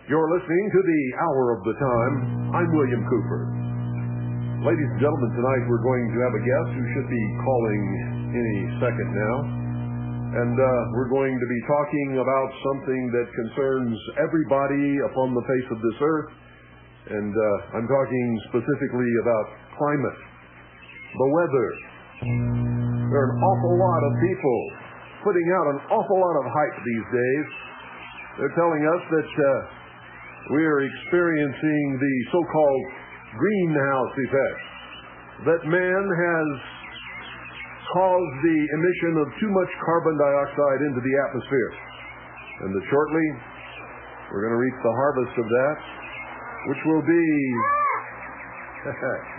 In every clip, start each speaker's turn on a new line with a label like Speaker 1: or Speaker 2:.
Speaker 1: You're listening to the Hour of the Time. I'm William Cooper. Ladies and gentlemen, tonight we're going to have a guest who should be calling any second now. And we're going to be talking about something that concerns everybody upon the face of this earth. And I'm talking specifically about climate, the weather. There are an awful lot of people putting out an awful lot of hype these days. They're telling us that we are experiencing the so-called greenhouse effect, that man has caused the emission of too much carbon dioxide into the atmosphere, and that shortly we're going to reap the harvest of that, which will be,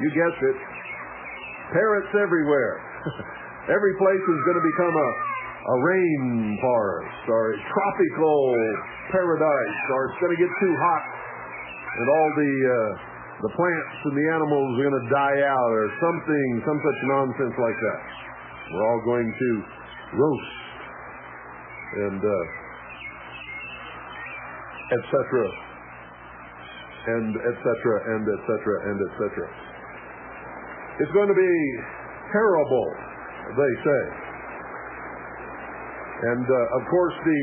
Speaker 1: you guessed it, parrots everywhere. Every place is going to become a rainforest or a tropical paradise, or it's going to get too hot and all the plants and the animals are going to die out, or something, some such nonsense like that. We're all going to roast and et cetera, and et cetera, and et cetera, and et cetera. It's going to be terrible, they say. And, of course, the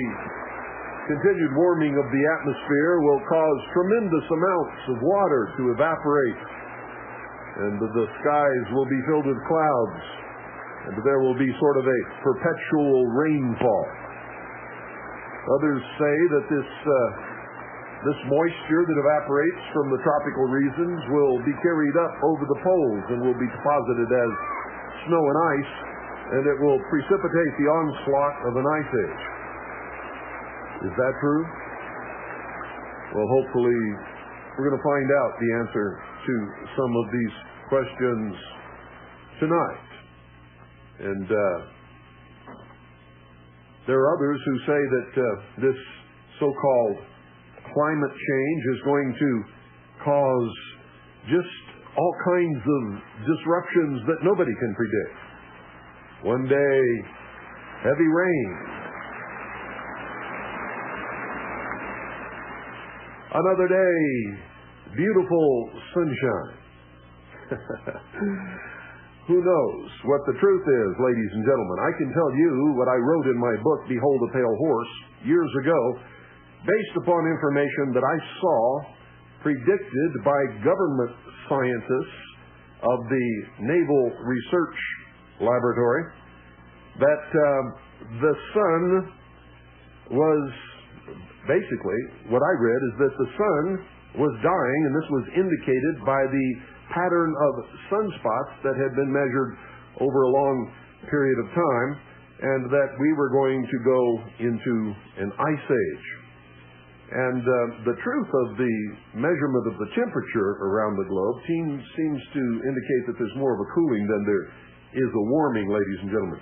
Speaker 1: continued warming of the atmosphere will cause tremendous amounts of water to evaporate, and the skies will be filled with clouds, and there will be sort of a perpetual rainfall. Others say that this moisture that evaporates from the tropical regions will be carried up over the poles and will be deposited as snow and ice, and it will precipitate the onslaught of an ice age. Is that true? Well, hopefully we're going to find out the answer to some of these questions tonight. And there are others who say that this so-called climate change is going to cause just all kinds of disruptions that nobody can predict. One day, heavy rain. Another day, beautiful sunshine. Who knows what the truth is, ladies and gentlemen? I can tell you what I wrote in my book, Behold a Pale Horse, years ago, based upon information that I saw predicted by government scientists of the Naval Research Laboratory, that the sun was basically, what I read is that the sun was dying, and this was indicated by the pattern of sunspots that had been measured over a long period of time, and that we were going to go into an ice age. And the truth of the measurement of the temperature around the globe seems to indicate that there's more of a cooling than there is a warming, ladies and gentlemen.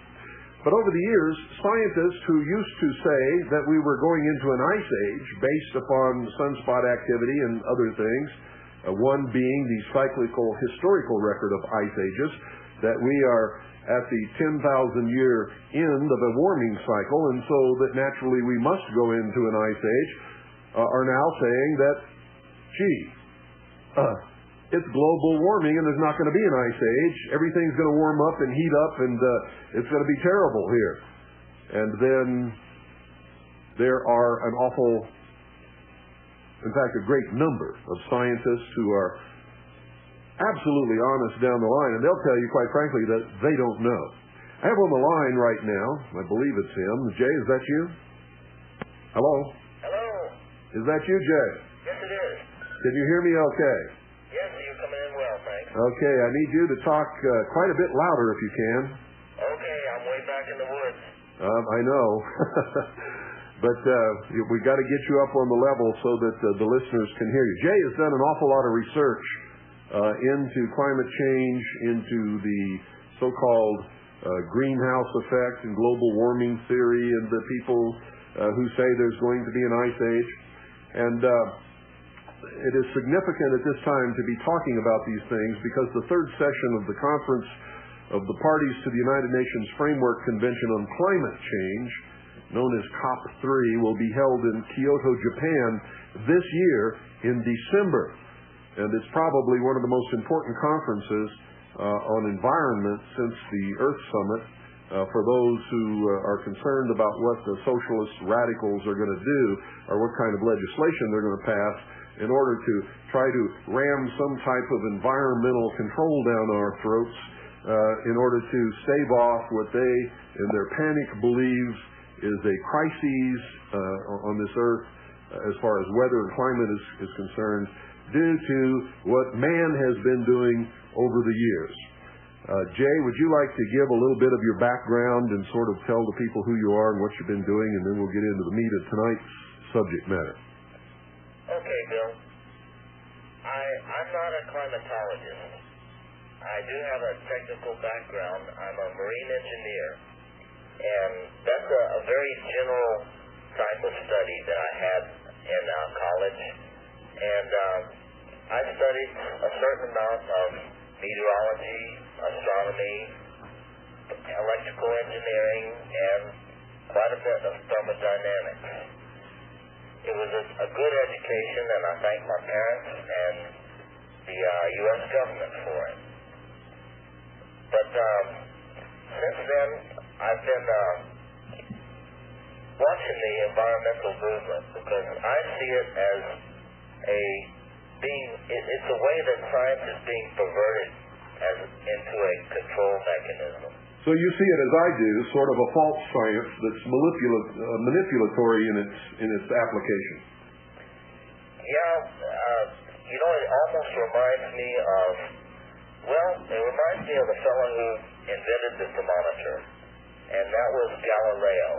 Speaker 1: But over the years, scientists who used to say that we were going into an ice age based upon sunspot activity and other things, one being the cyclical historical record of ice ages, that we are at the 10,000-year end of a warming cycle, and so that naturally we must go into an ice age, are now saying that, it's global warming and there's not going to be an ice age. Everything's going to warm up and heat up, and it's going to be terrible here. And then there are in fact, a great number of scientists who are absolutely honest down the line, and they'll tell you, quite frankly, that they don't know. I have on the line right now, I believe it's him. Jay, is that you? Hello?
Speaker 2: Hello?
Speaker 1: Is that you, Jay?
Speaker 2: Yes, it is.
Speaker 1: Can you hear me okay?
Speaker 2: Yes, you're coming in well, thanks.
Speaker 1: Okay, I need you to talk quite a bit louder if you can.
Speaker 2: Okay, I'm way back in the woods.
Speaker 1: I know. But we got to get you up on the level so that the listeners can hear you. Jay has done an awful lot of research into climate change, into the so-called greenhouse effect and global warming theory, and the people who say there's going to be an ice age. And it is significant at this time to be talking about these things because the third session of the Conference of the Parties to the United Nations Framework Convention on Climate Change known as COP3, will be held in Kyoto, Japan this year in December. And it's probably one of the most important conferences on environment since the Earth Summit for those who are concerned about what the socialist radicals are going to do or what kind of legislation they're going to pass in order to try to ram some type of environmental control down our throats in order to stave off what they, in their panic, believe is a crisis on this earth as far as weather and climate is concerned due to what man has been doing over the years. Jay, would you like to give a little bit of your background and sort of tell the people who you are and what you've been doing, and then we'll get into the meat of tonight's subject matter.
Speaker 2: Okay, Bill. I'm not a climatologist. I do have a technical background. I'm a marine engineer, and that's a very general type of study that I had in college. And I studied a certain amount of meteorology, astronomy, electrical engineering, and quite a bit of thermodynamics. It was a good education, and I thank my parents and the U.S. government for it. But since then, I've been watching the environmental movement because I see it as it's a way that science is being perverted into a control mechanism.
Speaker 1: So you see it as I do, sort of a false science that's manipulatory in its application.
Speaker 2: Yeah, it almost reminds me of, the fellow who invented the thermometer, and that was Galileo.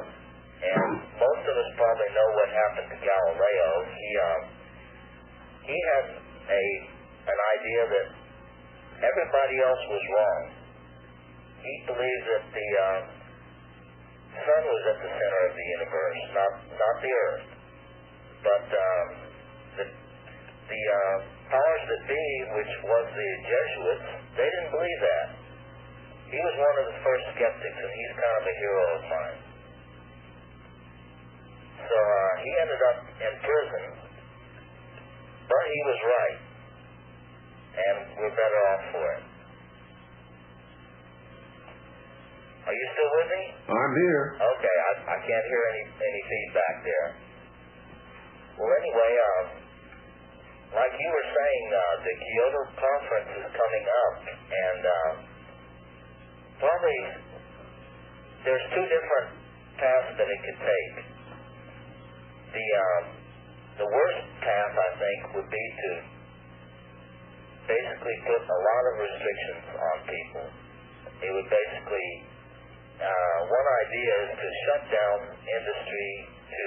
Speaker 2: And most of us probably know what happened to Galileo. He had an idea that everybody else was wrong. He believed that the sun was at the center of the universe, not the earth. But the powers that be, which was the Jesuits, they didn't believe that. He was one of the first skeptics, and he's kind of a hero of mine. So he ended up in prison, but he was right, and we're better off for it. Are you still with me?
Speaker 1: I'm here.
Speaker 2: Okay, I can't hear any feedback there. Well, anyway, like you were saying, the Kyoto conference is coming up, and probably there's two different paths that it could take. The worst path, I think, would be to basically put a lot of restrictions on people. It would basically, one idea is to shut down industry to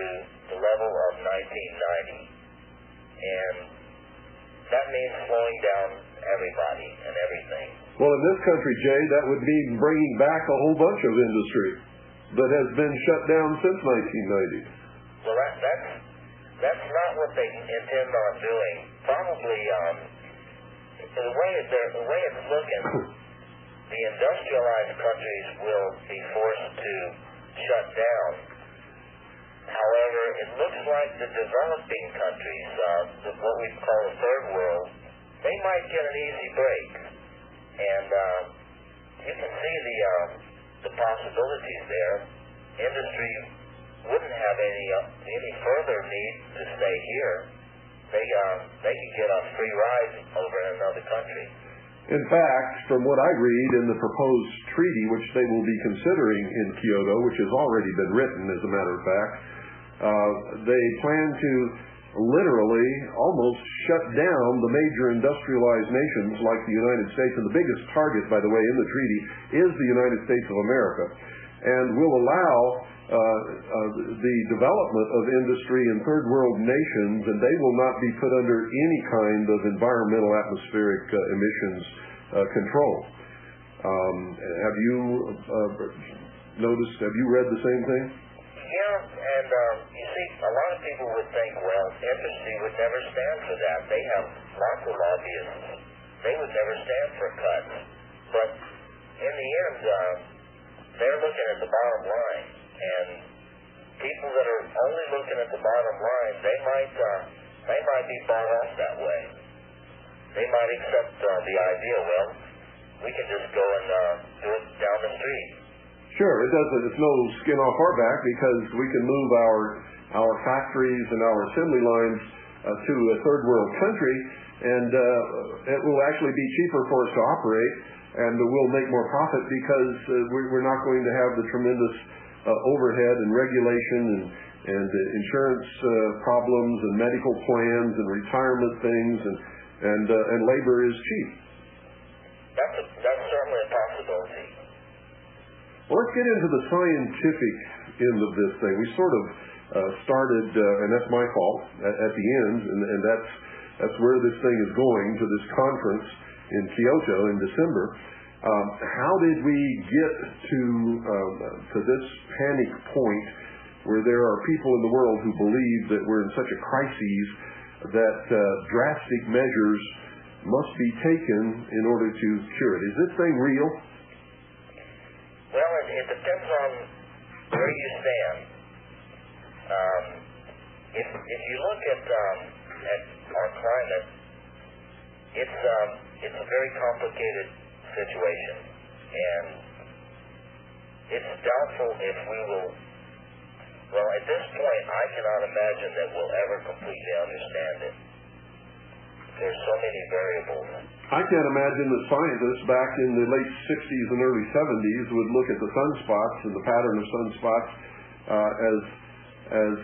Speaker 2: the level of 1990. And that means slowing down everybody and everything.
Speaker 1: Well, in this country, Jay, that would mean bringing back a whole bunch of industry that has been shut down since 1990.
Speaker 2: Well, that's not what they intend on doing. Probably, the way it's looking, the industrialized countries will be forced to shut down. However, it looks like the developing countries, what we call the third world, they might get an easy break. And you can see the possibilities there. Industry wouldn't have any further need to stay here. They could get a free ride over in another country.
Speaker 1: In fact, from what I read in the proposed treaty, which they will be considering in Kyoto, which has already been written, as a matter of fact, they plan to literally almost shut down the major industrialized nations like the United States. And the biggest target, by the way, in the treaty is the United States of America, and will allow the development of industry in third world nations, and they will not be put under any kind of environmental atmospheric emissions control. Have you noticed, have you read the same thing?
Speaker 2: Yeah, and you see, a lot of people would think, well, industry would never stand for that. They have lots of lobbyists. They would never stand for cuts. But in the end, they're looking at the bottom line. And people that are only looking at the bottom line, they might be bought off that way. They might accept the idea, well, we can just go and do it down the street.
Speaker 1: Sure, it's no skin off our back because we can move our factories and our assembly lines to a third world country, and it will actually be cheaper for us to operate, and we'll make more profit because we're not going to have the tremendous overhead and regulation and insurance problems and medical plans and retirement things, and labor is cheap.
Speaker 2: That's certainly a possibility.
Speaker 1: Well, let's get into the scientific end of this thing. We sort of started, and that's my fault, at the end, and that's where this thing is going, to this conference in Kyoto in December. How did we get to this panic point where there are people in the world who believe that we're in such a crisis that drastic measures must be taken in order to cure it? Is this thing real?
Speaker 2: Well, it depends on where you stand. If you look at our climate, it's a very complicated situation, and it's doubtful if we will. Well, at this point, I cannot imagine that we'll ever completely understand it. There's so many variables.
Speaker 1: I can't imagine that scientists back in the late 60s and early 70s would look at the sunspots and the pattern of sunspots as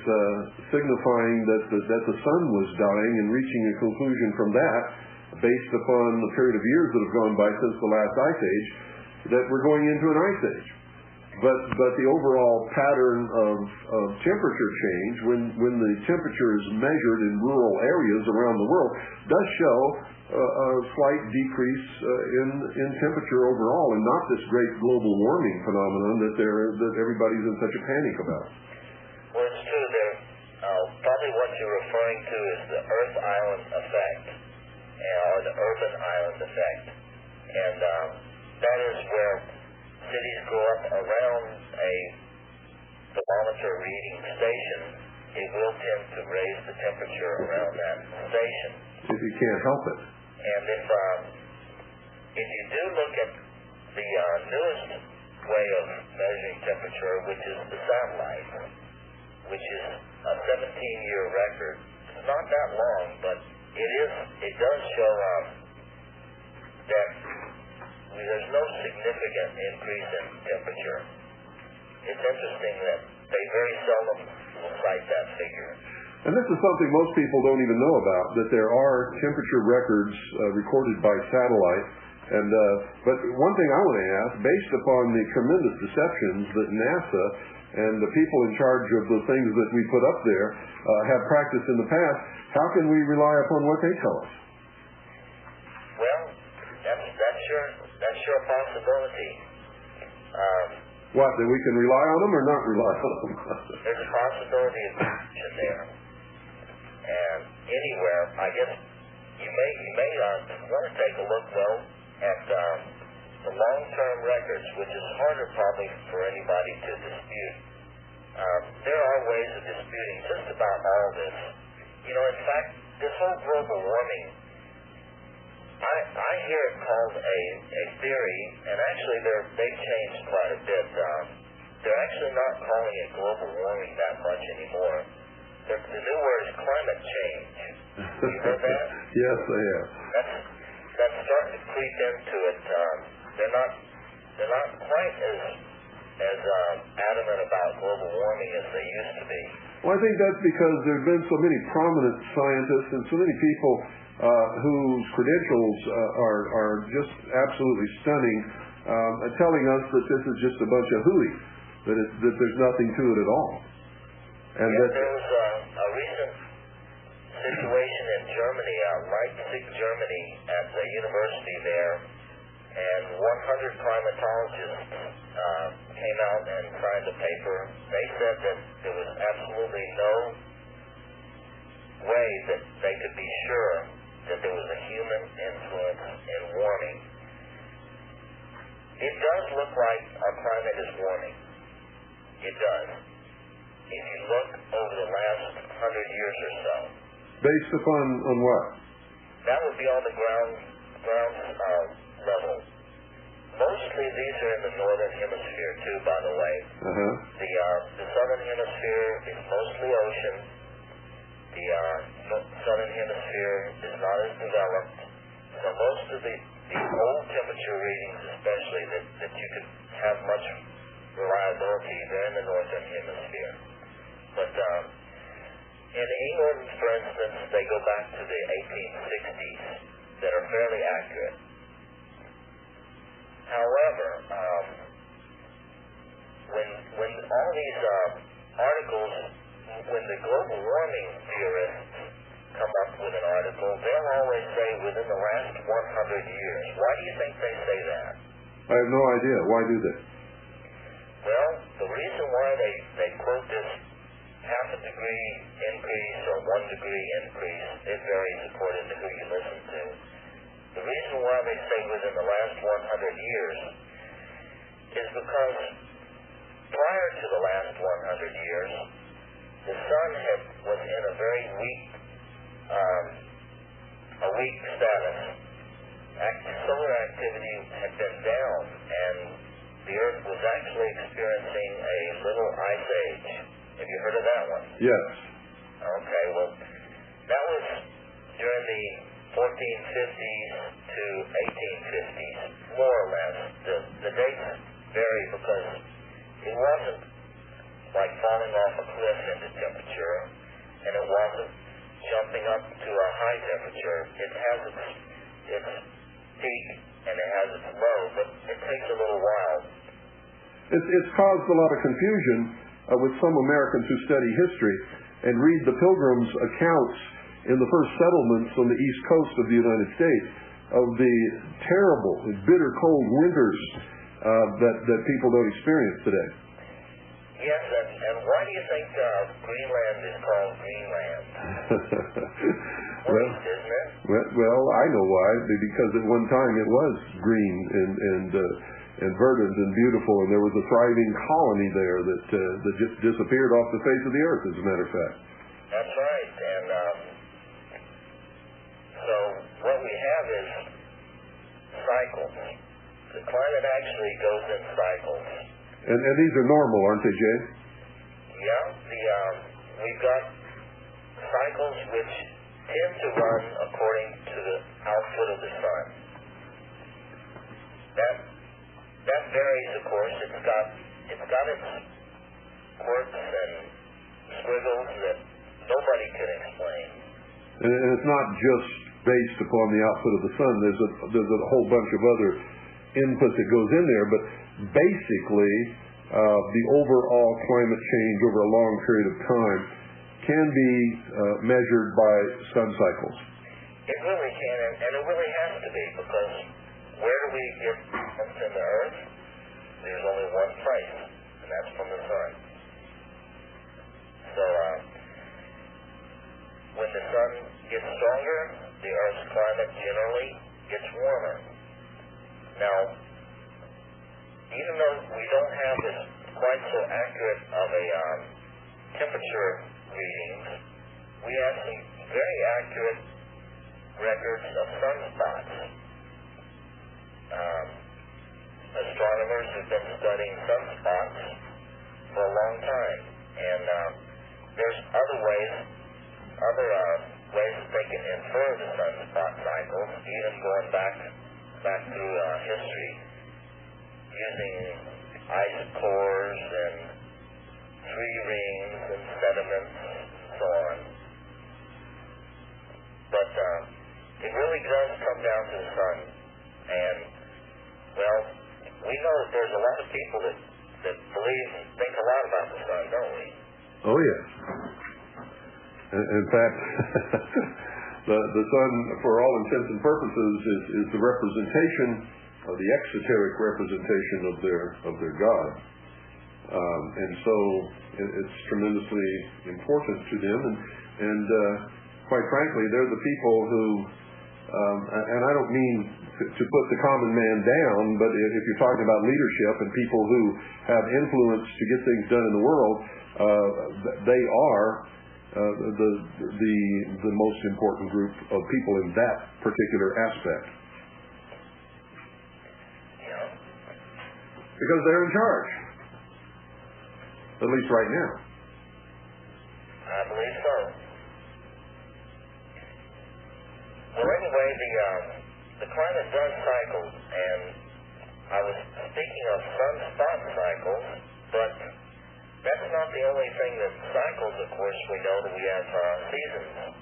Speaker 1: signifying that the sun was dying, and reaching a conclusion from that, based upon the period of years that have gone by since the last ice age, that we're going into an ice age. But the overall pattern of temperature change, when the temperature is measured in rural areas around the world, does show a slight decrease in temperature overall, and not this great global warming phenomenon that everybody's in such a panic about.
Speaker 2: Well, it's true. Probably what you're referring to is the Earth Island effect, or the urban island effect, and that is where cities grow up around a thermometer reading station. It will tend to raise the temperature around that station.
Speaker 1: If you can't help it.
Speaker 2: And if you do look at the newest way of measuring temperature, which is the satellite, which is a 17-year record, it's not that long, but it does show that there's no significant increase in temperature. It's interesting that they very seldom will cite that figure.
Speaker 1: And this is something most people don't even know about, that there are temperature records recorded by satellite. And but one thing I want to ask, based upon the tremendous deceptions that NASA and the people in charge of the things that we put up there have practiced in the past, how can we rely upon what they tell us?
Speaker 2: Well, that's your possibility.
Speaker 1: What, that we can rely on them or not rely on them?
Speaker 2: There's a possibility of deception there. And anywhere, I guess you may want to take a look, though, at the long-term records, which is harder probably for anybody to dispute. There are ways of disputing just about all this. You know, in fact, this whole global warming, I hear it called a theory, and actually they've changed quite a bit. They're actually not calling it global warming that much anymore. The new word is climate change. You heard that?
Speaker 1: Yes, I have.
Speaker 2: That's starting to creep into it. They're not quite as adamant about global warming as they used to be.
Speaker 1: Well, I think that's because there have been so many prominent scientists and so many people whose credentials are just absolutely stunning, telling us that this is just a bunch of hooey, that there's nothing to it at all. And
Speaker 2: there was a recent situation in Germany, Leipzig, Germany, at the university there, and 100 climatologists came out and signed a paper. They said that there was absolutely no way that they could be sure that there was a human influence in warming. It does look like our climate is warming. It does. if you look over the last 100 years or so.
Speaker 1: Based upon what?
Speaker 2: That would be on the ground level. Mostly these are in the northern hemisphere too, by the way. The southern hemisphere is mostly ocean. The southern hemisphere is not as developed. So most of the old temperature readings, especially that you could have much reliability, they're in the northern hemisphere. But in England, for instance, they go back to the 1860s that are fairly accurate. However, when all these articles, when the global warming theorists come up with an article, they'll always say within the last 100 years. Why do you think they say that?
Speaker 1: I have no idea. Why do they?
Speaker 2: Well, the reason why they quote this half a degree increase or 1 degree increase, it varies according to who you listen to. The reason why they say within the last 100 years is because prior to the last 100 years, the sun was in a very weak status. Solar activity had been down, and the Earth was actually experiencing a little ice age. Have you heard of that one?
Speaker 1: Yes.
Speaker 2: Okay, well, that was during the 1450s to 1850s, more or less. The dates vary because it wasn't like falling off a cliff into temperature, and it wasn't jumping up to a high temperature. It has its peak and it has its low, but it takes a little while.
Speaker 1: It's caused a lot of confusion with some Americans who study history and read the Pilgrims' accounts in the first settlements on the east coast of the United States of the terrible, bitter cold winters that people don't experience today.
Speaker 2: Yes, and why do you think Greenland is called Greenland? Isn't it?
Speaker 1: Well, I know why. Because at one time it was green and verdant and beautiful, and there was a thriving colony there that just disappeared off the face of the earth, as a matter of fact.
Speaker 2: That's right, and so what we have is cycles. The climate actually goes in cycles.
Speaker 1: And these are normal, aren't they, Jay?
Speaker 2: Yeah, we've got cycles which tend to run according to the output of the sun. That varies, of course. It's got its quirks and squiggles that nobody can explain.
Speaker 1: And it's not just based upon the output of the sun. There's a whole bunch of other input that goes in there, but basically the overall climate change over a long period of time can be measured by sun cycles.
Speaker 2: It really can, and it really has to be, because where do we get warmth in the earth? There's only one place, and that's from the sun. So when the sun gets stronger, the earth's climate generally gets warmer. Now, even though we don't have this quite so accurate of a temperature readings, we have some very accurate records of sunspots. Astronomers have been studying sunspots for a long time, and there's other ways that they can infer the sunspot cycles, even going back through history, using ice cores and tree rings and sediments and so on. But it really does come down to the sun. And, well, we know that there's a lot of people that think a lot about the sun, don't we?
Speaker 1: Oh, yes. In fact, the sun, for all intents and purposes, is the representation, the exoteric representation of their God. And so it's tremendously important to them. And quite frankly, they're the people who and I don't mean to put the common man down, but if you're talking about leadership and people who have influence to get things done in the world, they are the most important group of people in that particular aspect. Because they're in charge, at least right now.
Speaker 2: I believe so. Well, anyway, the climate does cycle, and I was speaking of sun-spot cycles, but that's not the only thing that cycles. Of course, we know that we have seasons,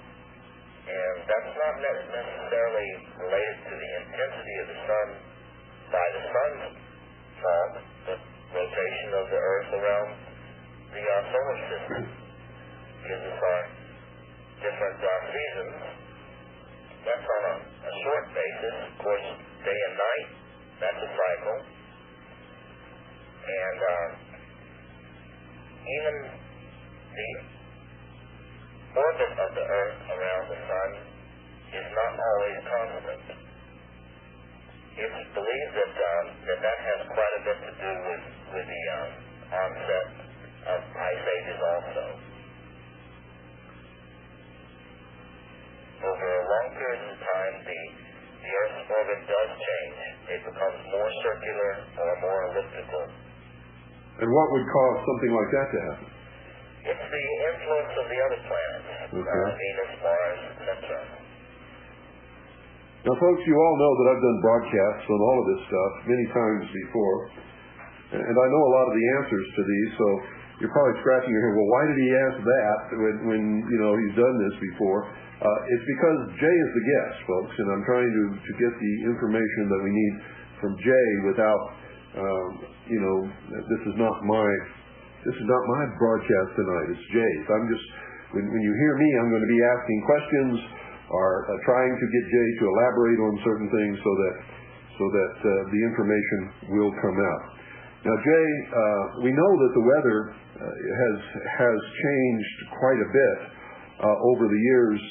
Speaker 2: and that's not necessarily related to the intensity of the sun by the sun's fault, the rotation of the Earth around the solar system gives us our different seasons. That's on a short basis. Of course, day and night, that's a cycle. And even the orbit of the Earth around the sun is not always constant. It's believed that has quite a bit to do with the onset of ice ages also. Over a long period of time, the Earth's orbit does change. It becomes more circular or more elliptical.
Speaker 1: And what would cause something like that to happen?
Speaker 2: It's the influence of the other planets, Venus, Mars, etc.
Speaker 1: Now, folks, you all know that I've done broadcasts on all of this stuff many times before, and I know a lot of the answers to these, so you're probably scratching your head, well, why did he ask that when he's done this before? It's because Jay is the guest, folks, and I'm trying to get the information that we need from Jay without, this is not my broadcast tonight. It's Jay's. I'm just, when you hear me, I'm going to be asking questions or trying to get Jay to elaborate on certain things so that the information will come out. Now, Jay, we know that the weather has changed quite a bit over the years.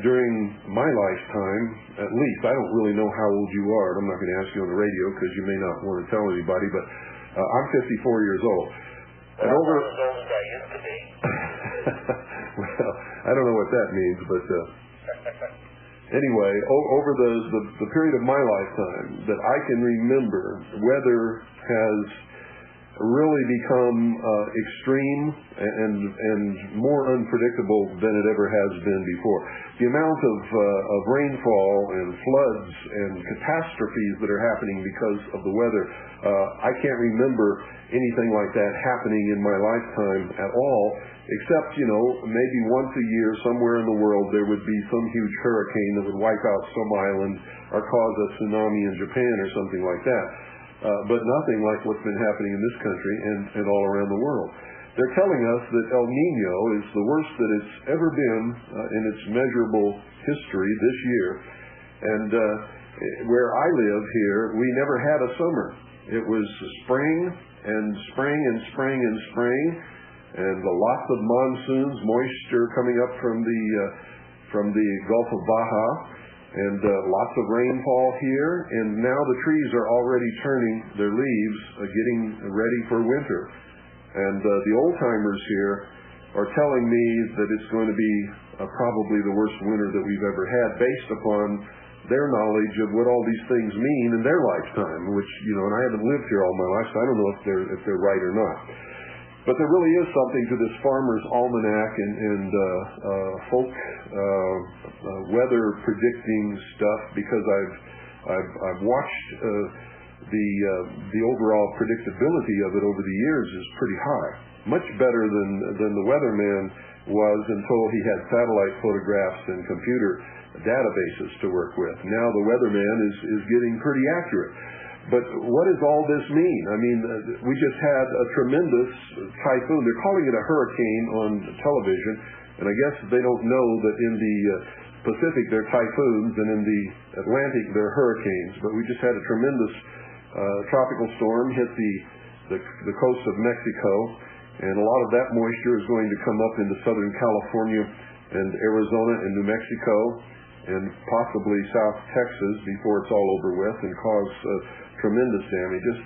Speaker 1: During my lifetime, at least. I don't really know how old you are. I'm not going to ask you on the radio because you may not want to tell anybody, but I'm 54 years old.
Speaker 2: And over as old as I used to be.
Speaker 1: Well, I don't know what that means, but anyway, over the period of my lifetime that I can remember, weather has really become extreme and more unpredictable than it ever has been before. The amount of rainfall and floods and catastrophes that are happening because of the weather, I can't remember anything like that happening in my lifetime at all, except, maybe once a year somewhere in the world there would be some huge hurricane that would wipe out some island or cause a tsunami in Japan or something like that. But nothing like what's been happening in this country and all around the world. They're telling us that El Nino is the worst that it's ever been in its measurable history this year. And where I live here, we never had a summer. It was spring and spring and spring and spring, and lots of monsoons, moisture coming up from the Gulf of Baja. And lots of rainfall here, and now the trees are already turning their leaves, getting ready for winter. And the old-timers here are telling me that it's going to be probably the worst winter that we've ever had, based upon their knowledge of what all these things mean in their lifetime, which, and I haven't lived here all my life, so I don't know if they're right or not. But there really is something to this Farmer's Almanac and folk weather predicting stuff, because I've watched the overall predictability of it over the years is pretty high, much better than the weatherman was until he had satellite photographs and computer databases to work with. Now the weatherman is getting pretty accurate. But what does all this mean? I mean, we just had a tremendous typhoon. They're calling it a hurricane on television, and I guess they don't know that in the Pacific they're typhoons and in the Atlantic they're hurricanes. But we just had a tremendous tropical storm hit the coast of Mexico, and a lot of that moisture is going to come up into Southern California and Arizona and New Mexico. and possibly South Texas before it's all over with and cause tremendous damages.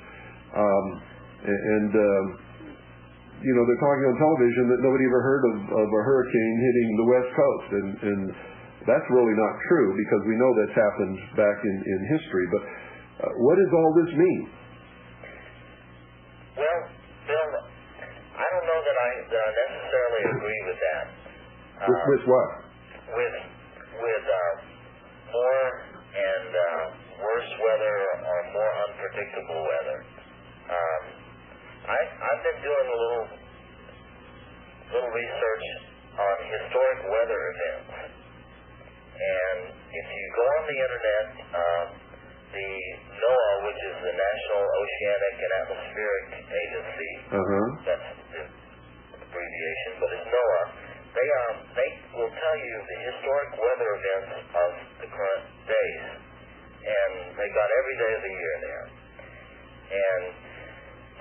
Speaker 1: They're talking on television that nobody ever heard of a hurricane hitting the West Coast, and that's really not true because we know that's happened back in history. But what does all this mean?
Speaker 2: Well, Bill, I don't know that I necessarily agree with that.
Speaker 1: With what?
Speaker 2: With more and worse weather or more unpredictable weather. I've been doing a little research on historic weather events, and if you go on the internet, the NOAA, which is the National Oceanic and Atmospheric Agency, that's the abbreviation, but it's NOAA. They will tell you the historic weather events of the current days, and they got every day of the year there. And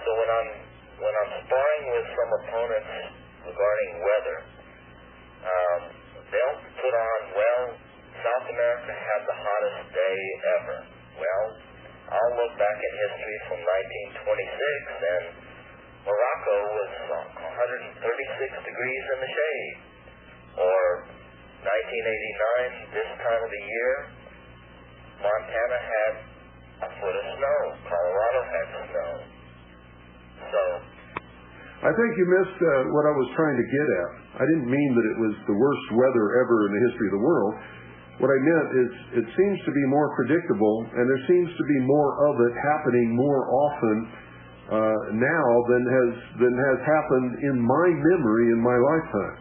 Speaker 2: so when I'm sparring with some opponents regarding weather, they'll put on, well, South America had the hottest day ever. Well, I'll look back at history from 1926, and Morocco was 136 degrees in the shade. Or 1989, this time of the year, Montana had a foot of snow. Colorado had snow. So
Speaker 1: I think you missed what I was trying to get at. I didn't mean that it was the worst weather ever in the history of the world. What I meant is it seems to be more predictable, and there seems to be more of it happening more often now than has happened in my memory in my lifetime.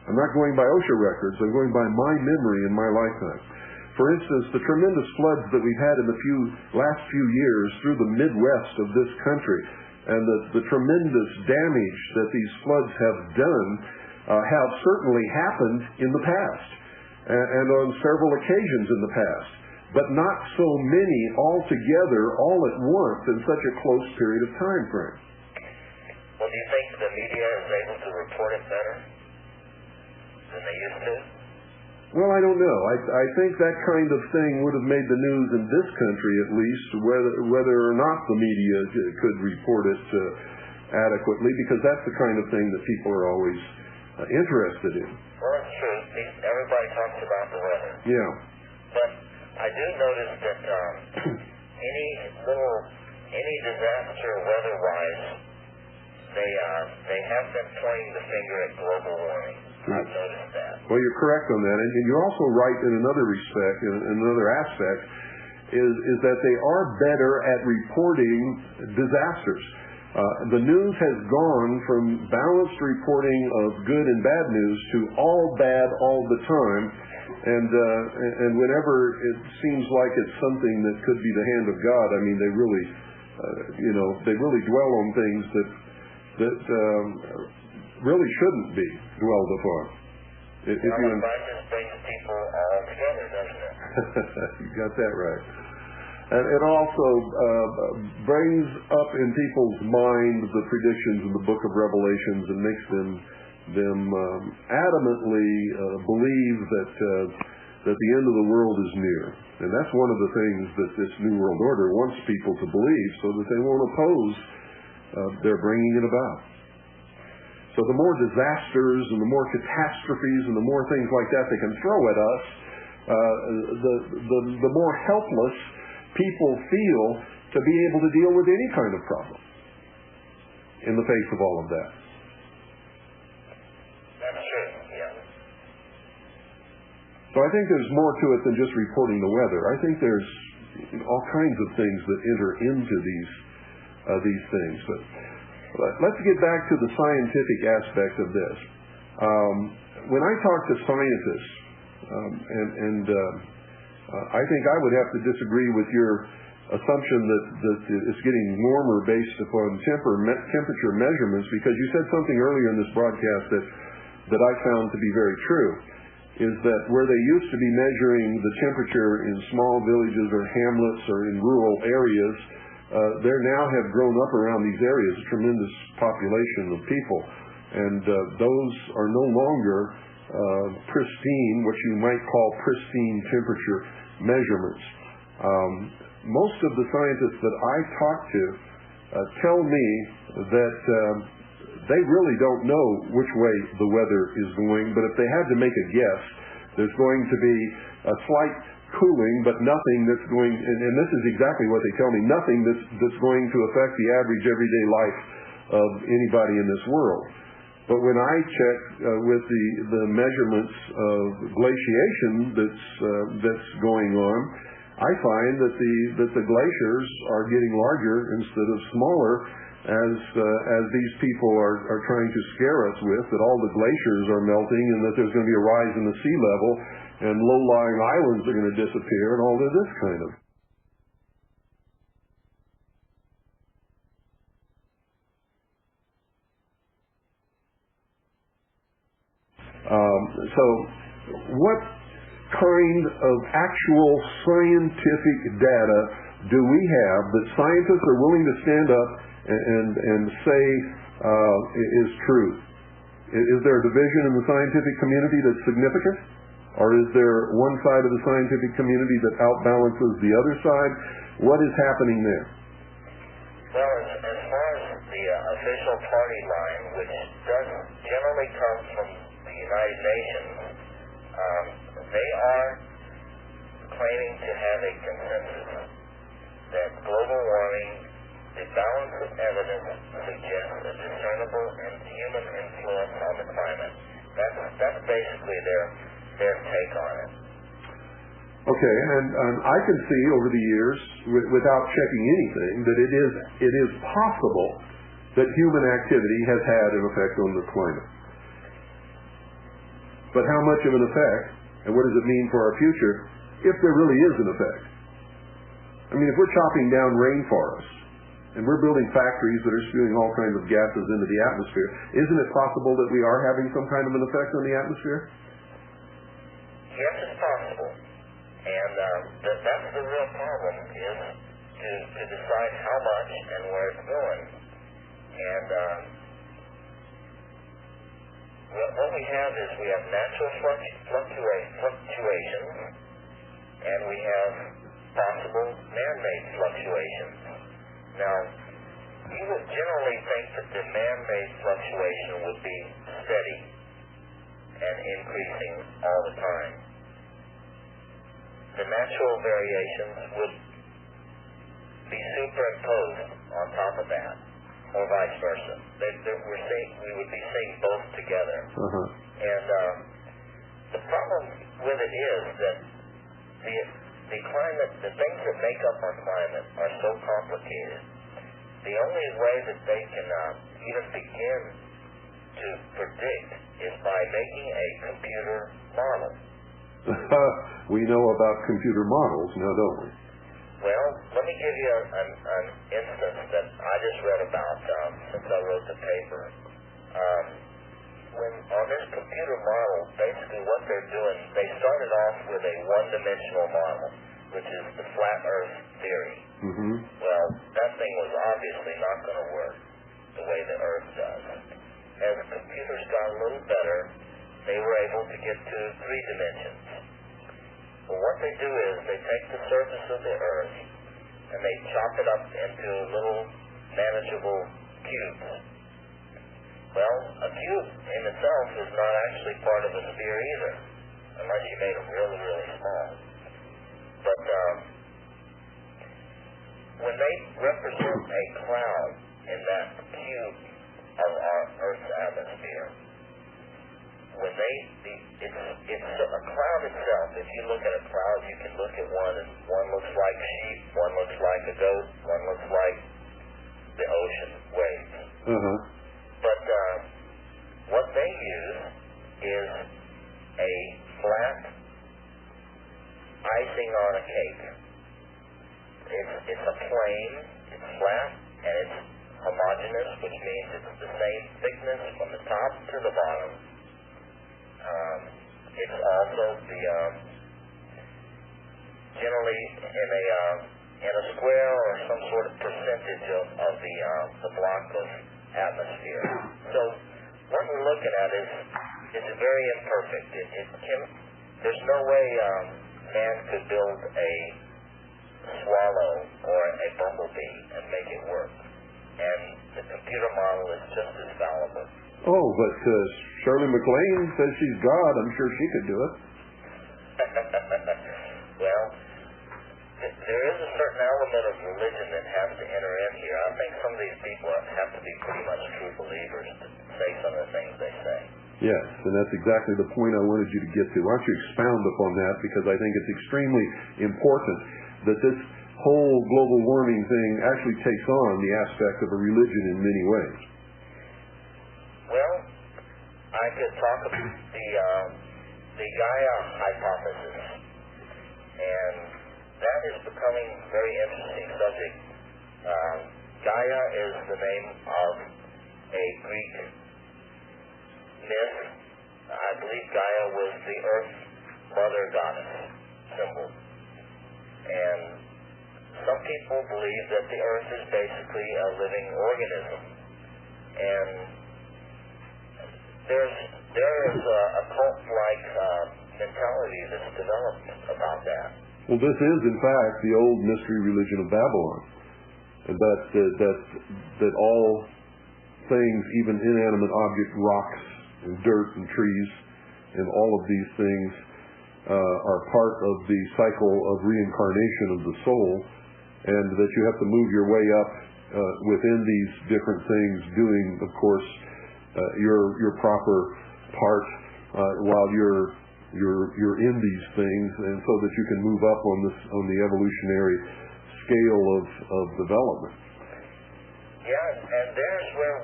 Speaker 1: I'm not going by OSHA records. I'm going by my memory in my lifetime. For instance, the tremendous floods that we've had in the last few years through the Midwest of this country, and the tremendous damage that these floods have done have certainly happened in the past, and on several occasions in the past, but not so many altogether all at once in such a close period of time frame.
Speaker 2: Well, do you think the media is able to report it better than they used to?
Speaker 1: Well, I don't know. I think that kind of thing would have made the news in this country, at least, whether or not the media could report it adequately, because that's the kind of thing that people are always interested in.
Speaker 2: Well, it's true. Everybody talks about the weather.
Speaker 1: Yeah.
Speaker 2: But I do notice that any disaster weather-wise, they have been pointing the finger at global warming. I've noticed that.
Speaker 1: Well, you're correct on that, and you're also right in another respect, in another aspect, is that they are better at reporting disasters. The news has gone from balanced reporting of good and bad news to all bad all the time, and whenever it seems like it's something that could be the hand of God, I mean, they really, they really dwell on things that really shouldn't be dwelled upon.
Speaker 2: It just brings people all together, doesn't it?
Speaker 1: You got that right. And it also brings up in people's minds the predictions in the book of Revelations and makes them adamantly believe that the end of the world is near. And that's one of the things that this New World Order wants people to believe so that they won't oppose their bringing it about. So the more disasters and the more catastrophes and the more things like that they can throw at us, the more helpless people feel to be able to deal with any kind of problem in the face of all of that.
Speaker 2: That's true, yeah.
Speaker 1: So I think there's more to it than just reporting the weather. I think there's all kinds of things that enter into these things. But let's get back to the scientific aspect of this. When I talk to scientists, I think I would have to disagree with your assumption that it's getting warmer based upon temperature measurements, because you said something earlier in this broadcast that I found to be very true, is that where they used to be measuring the temperature in small villages or hamlets or in rural areas, they now have grown up around these areas, a tremendous population of people, and those are no longer pristine, what you might call pristine temperature measurements. Most of the scientists that I talk to tell me that they really don't know which way the weather is going, but if they had to make a guess, there's going to be a slight cooling, but nothing that's going, and this is exactly what they tell me, nothing that's going to affect the average everyday life of anybody in this world. But when I check with the measurements of glaciation that's going on, I find that the glaciers are getting larger instead of smaller, as these people are trying to scare us with, that all the glaciers are melting and that there's going to be a rise in the sea level and low-lying islands are going to disappear and all of this kind of. So what kind of actual scientific data do we have that scientists are willing to stand up and say is true? Is there a division in the scientific community that's significant? Or is there one side of the scientific community that outbalances the other side? What is happening there?
Speaker 2: Well, as far as the official party line, which does generally come from the United Nations, they are claiming to have a consensus that global warming, the balance of evidence suggests a discernible and human influence on the climate. That's basically their take on it.
Speaker 1: Okay, and I can see over the years, without checking anything, that it is possible that human activity has had an effect on the climate. But how much of an effect, and what does it mean for our future, if there really is an effect? I mean, if we're chopping down rainforests, and we're building factories that are spewing all kinds of gases into the atmosphere, isn't it possible that we are having some kind of an effect on the atmosphere?
Speaker 2: Yes, it's possible. And that's the real problem, is to decide how much and where it's going. And what we have is we have natural fluctuations, and we have possible man-made fluctuations. Now, you would generally think that the man-made fluctuation would be steady and increasing all the time. The natural variations would be superimposed on top of that, or vice versa. We would be seeing both together.
Speaker 1: Uh-huh.
Speaker 2: And the problem with it is that the climate, the things that make up our climate are so complicated. The only way that they can even begin to predict is by making a computer model.
Speaker 1: We know about computer models now, don't we?
Speaker 2: Well, let me give you an instance that I just read about since I wrote the paper. When on this computer model, basically what they're doing, they started off with a one-dimensional model, which is the flat Earth theory.
Speaker 1: Mm-hmm.
Speaker 2: Well, that thing was obviously not going to work the way the Earth does. As computers got a little better, they were able to get to 3 dimensions. Well, what they do is they take the surface of the Earth and they chop it up into little manageable cubes. Well, a cube in itself is not actually part of a sphere either, unless you made them really, really small. But when they represent a cloud in that cube of our Earth's atmosphere, it's a cloud itself. If you look at a cloud, you can look at one, and one looks like sheep, one looks like a goat, one looks like the ocean waves.
Speaker 1: Uh-huh.
Speaker 2: But what they use is a flat icing on a cake. It's a plane, it's flat, and it's homogeneous, which means it's the same thickness from the top to the bottom. It's also generally in a square or some sort of percentage of the block of atmosphere. So what we're looking at is very imperfect. There's no way man could build a swallow or a bumblebee and make it work. And the computer model is just as fallible.
Speaker 1: Oh, but Shirley MacLaine says she's God. I'm sure she could do it.
Speaker 2: Well, there is a certain element of religion that has to enter in here. I think some of these people have to be pretty much true believers to say some of the things they say.
Speaker 1: Yes, and that's exactly the point I wanted you to get to. Why don't you expound upon that, because I think it's extremely important that this whole global warming thing actually takes on the aspect of a religion in many ways.
Speaker 2: Well, I could talk about the Gaia hypothesis, and that is becoming a very interesting subject. Gaia is the name of a Greek myth. I believe Gaia was the Earth Mother Goddess symbol. And some people believe that the Earth is basically a living organism. And there is a cult-like mentality that's developed about that.
Speaker 1: Well, this is, in fact, the old mystery religion of Babylon. That all things, even inanimate objects, rocks and dirt and trees, and all of these things are part of the cycle of reincarnation of the soul, and that you have to move your way up within these different things, doing, of course, your proper part while you're in these things, and so that you can move up on the evolutionary scale of development.
Speaker 2: Yeah, and there's where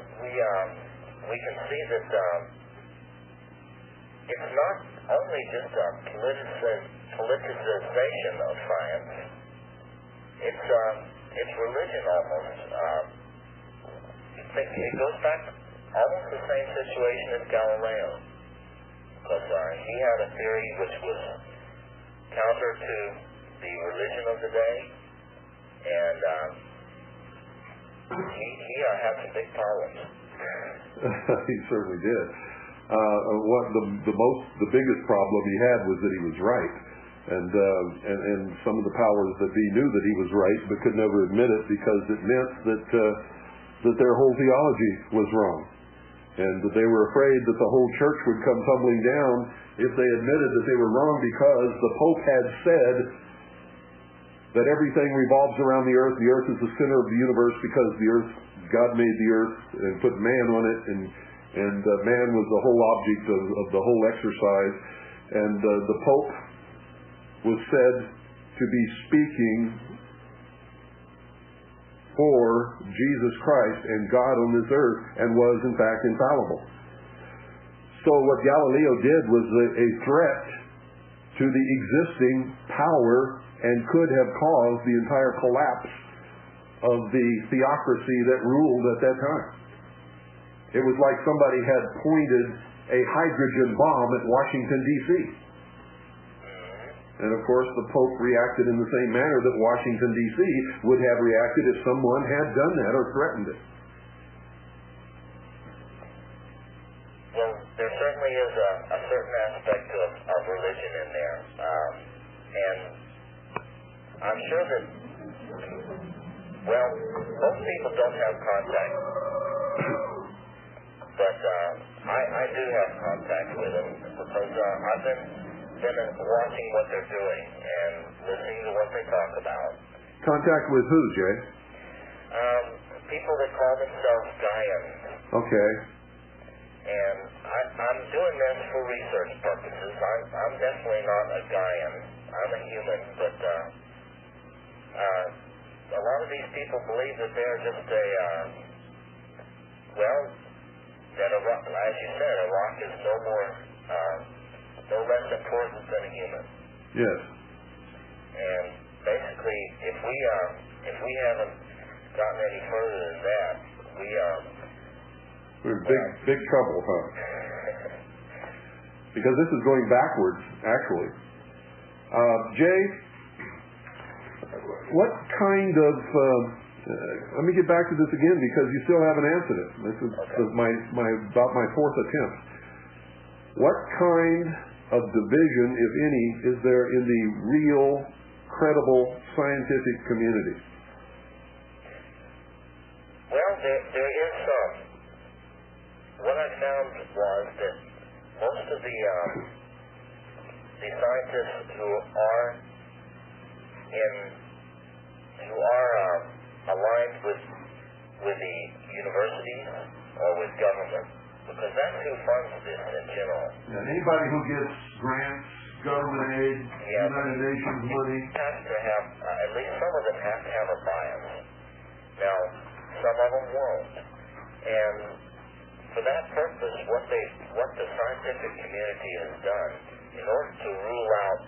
Speaker 2: we can see that it's not only just a politicization of science. It's religion almost. It goes back almost the same situation as Galileo, because he had a theory which was counter to the religion of the day, and he had some big problems.
Speaker 1: He certainly did. The biggest problem he had was that he was right, and some of the powers that be knew that he was right, but could never admit it, because it meant that their whole theology was wrong, and that they were afraid that the whole church would come tumbling down if they admitted that they were wrong, because the Pope had said that everything revolves around the earth is the center of the universe, because God made the earth and put man on it, and man was the whole object of the whole exercise, and the Pope was said to be speaking for Jesus Christ and God on this earth, and was in fact infallible. So what Galileo did was a threat to the existing power, and could have caused the entire collapse of the theocracy that ruled at that time. It was like somebody had pointed a hydrogen bomb at Washington, D.C. And of course the Pope reacted in the same manner that Washington, D.C. would have reacted if someone had done that or threatened it.
Speaker 2: Well, there certainly is a certain aspect of religion in there. And I'm sure that, well, most people don't have contact, but I do have contact with them, because I've been watching what they're doing and listening to what they talk about.
Speaker 1: Contact with who, Jay?
Speaker 2: People that call themselves Gaians.
Speaker 1: Okay.
Speaker 2: And I'm doing this for research purposes. I'm definitely not a Gaian. I'm a human, but a lot of these people believe that they're just that a rock, as you said, a rock is no less important than a human.
Speaker 1: Yes.
Speaker 2: And basically, if we haven't gotten any further than that,
Speaker 1: we're in big trouble, huh? Because this is going backwards, actually. Jay, what kind of Let me get back to this again because you still haven't answered it. This is about my fourth attempt. What kind of division, if any, is there in the real, credible scientific community?
Speaker 2: Well, there is some. What I found was that most of the scientists who are aligned with the universities or with government, because that's who funds this in general.
Speaker 1: And anybody who gets grants, government aid, United Nations money,
Speaker 2: has to have, at least some of them have to have a bias. Now, some of them won't. And for that purpose, what the scientific community has done, in order to rule out